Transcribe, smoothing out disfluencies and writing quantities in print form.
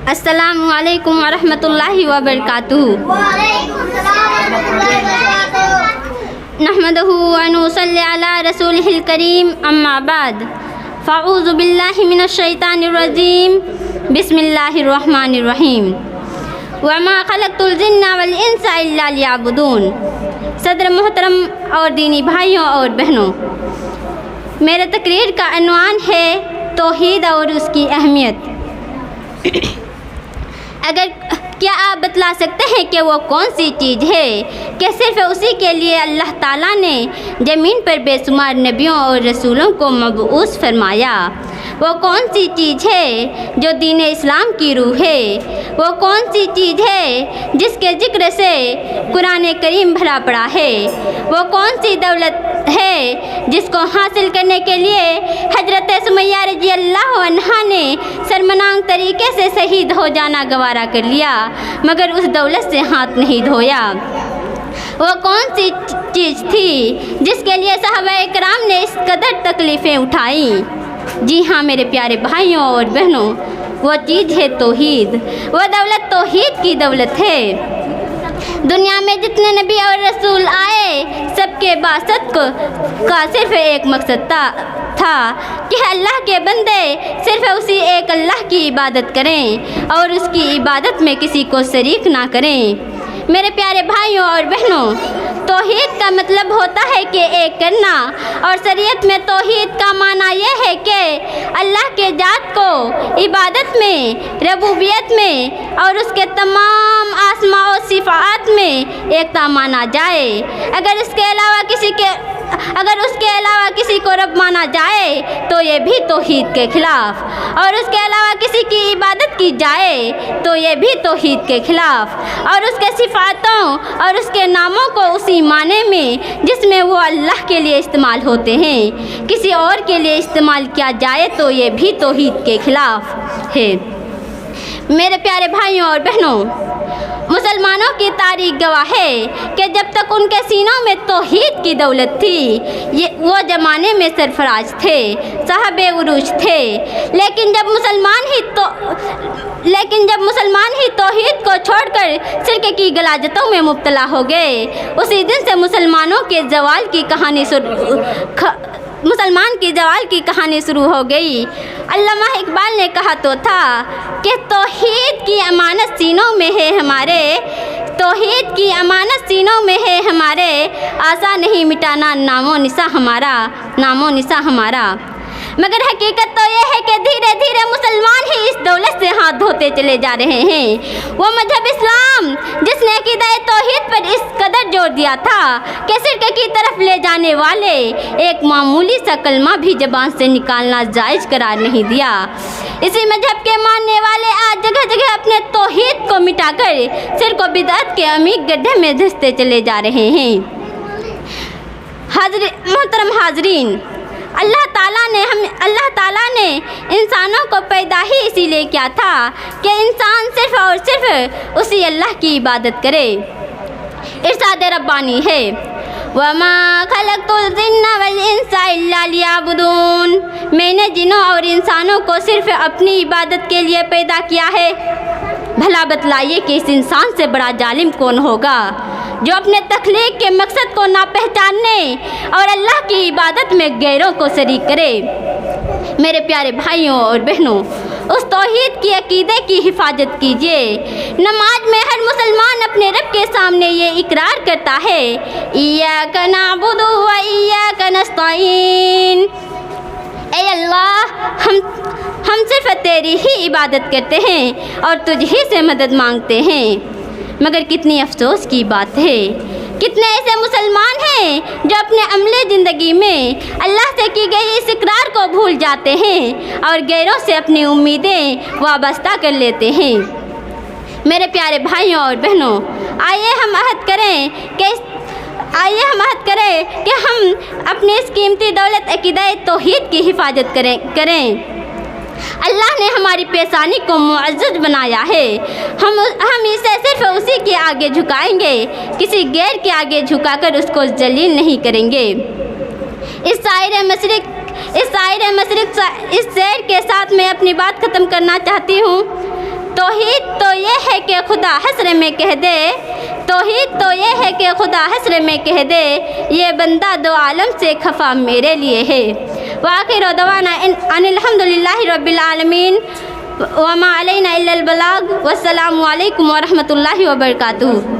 अस्सलामु अलैकुम वरहमतुल्लाहि वबरकातुहू। नहमदुहु व नुसल्ली अला रसूलिहिल करीम, अम्मा बाद। फ़अऊज़ु बिल्लाहि मिनश शैतानिर रजीम, बिस्मिल्लाहिर रहमानिर रहीम। वमा खलक़तुल जिन्ना वल इंसा इल्ला लियअबुदून। सदर मोहतरम और दीनी भाइयों और बहनों, मेरे तकरीर का अन्वान है तौहीद और उसकी अहमियत। क्या आप बतला सकते हैं कि वो कौन सी चीज़ है कि सिर्फ उसी के लिए अल्लाह ताला ने ज़मीन पर बेशुमार नबियों और रसूलों को मबऊस फरमाया? वो कौन सी चीज़ है जो दीन इस्लाम की रूह है? वो कौन सी चीज़ है जिसके ज़िक्र से कुरान करीम भरा पड़ा है? वो कौन सी दौलत है जिसको हासिल करने के लिए हजरत सुमैया रज़ी अल्लाह अन्हा ने शर्मनाक तरीके से शहीद हो जाना गवारा कर लिया, मगर उस दौलत से हाथ नहीं धोया? वो कौन सी चीज़ थी जिसके लिए सहाबा इकराम ने इस कदर तकलीफ़ें उठाई? जी हाँ मेरे प्यारे भाइयों और बहनों, वो चीज़ है तौहीद। वो दौलत तौहीद की दौलत है। दुनिया में जितने नबी और रसूल आए, सबके बासत का सिर्फ एक मकसद था कि अल्लाह के बंदे सिर्फ उसी एक अल्लाह की इबादत करें और उसकी इबादत में किसी को शरीक ना करें। मेरे प्यारे भाइयों और बहनों, तौहीद का मतलब होता है कि एक करना, और शरीयत में तौहीद का माना यह है कि अल्लाह के जात को इबादत में, रबूबियत में और उसके तमाम आसमा और सिफ़ात में एकता माना जाए। अगर उसके अलावा किसी को रब माना जाए तो ये भी तौहीद के खिलाफ, और उसके अलावा किसी की इबादत की जाए तो ये भी तौहीद के खिलाफ, और उसके सिफ़ातों और उसके नामों को उसी माने में जिसमें वो अल्लाह के लिए इस्तेमाल होते हैं किसी और के लिए इस्तेमाल किया जाए तो ये भी तौहीद के खिलाफ है। मेरे प्यारे भाइयों और बहनों, मुसलमानों की तारीख गवाह है कि जब तक उनके सीनों में तौहीद की दौलत थी, वो ज़माने में सरफराज थे, साहबे उरूज थे। लेकिन जब मुसलमान ही तौहीद को छोड़कर शिर्क की गलाजतों में मुब्तला हो गए, उसी दिन से मुसलमान की जवाल की कहानी शुरू हो गई। अल्लामा इकबाल ने कहा तो था कि तौहीद की अमानत सीनों में है हमारे, तौहीद की अमानत सीनों में है हमारे, आशा नहीं मिटाना नामो निशा हमारा। मगर हकीकत तो यह है कि धीरे धीरे मुसलमान ही इस दौलत से हाथ धोते चले जा रहे हैं। वो मजहब इस्लाम जिसने अक़ीदा तौहीद पर इस कदर जोर दिया था कि शिर्क की तरफ ले जाने वाले एक मामूली सा कलमा भी ज़बान से निकालना जायज़ करार नहीं दिया, इसी मजहब के मानने वाले आज जगह जगह अपने तौहीद को मिटाकर शिर्क व बिदअत के अमीर गड्ढे में धंसते चले जा रहे हैं। मोहतरम हाजरीन, अल्लाह ताला ने इंसानों को पैदा ही इसीलिए किया था कि इंसान सिर्फ और सिर्फ उसी अल्लाह की इबादत करे। इरशाद रब्बानी है, वमा खलक़तुल जिन्ना वल इंसा इल्ला लियअबुदून। मैंने जिन्नों और इंसानों को सिर्फ अपनी इबादत के लिए पैदा किया है। भला बतलाइए कि इस इंसान से बड़ा जालिम कौन होगा जो अपने तख्लीक के मकसद को ना पहचानने और अल्लाह की इबादत में गैरों को शरीक करे। मेरे प्यारे भाइयों और बहनों, उस तौहीद की अकीदे की हिफाजत कीजिए। नमाज में हर मुसलमान अपने रब के सामने ये इकरार करता है, इय्याका नअबुदु व इय्याका नस्तईन। ऐ अल्लाह, हम सिर्फ तेरी ही इबादत करते हैं और तुझ ही से मदद मांगते हैं। मगर कितनी अफसोस की बात है, कितने ऐसे मुसलमान हैं जो अपने अमले ज़िंदगी में अल्लाह से की गई इस इकरार को भूल जाते हैं और गैरों से अपनी उम्मीदें वाबस्ता कर लेते हैं। मेरे प्यारे भाइयों और बहनों, आइए हम अहद करें कि हम अपनी इस कीमती दौलत अक़ीदा तौहीद की हिफाजत करें। अल्लाह ने हमारी पेशानी को मुअज़्ज़ज़ बनाया है। हम इसे सिर्फ उसी के आगे झुकाएंगे, किसी गैर के आगे झुकाकर उसको जलील नहीं करेंगे। इस शायर के साथ मैं अपनी बात ख़त्म करना चाहती हूँ। توحید تو یہ ہے کہ خدا حسر میں کہہ دے، توحید تو یہ ہے کہ خدا حسر میں کہہ دے، یہ بندہ دو عالم سے خفا میرے لیے ہے۔ وآخر دعوانا ان الحمدللہ رب العالمین وما علینا الا البلاغ، والسلام علیکم ورحمۃ اللہ وبرکاتہ۔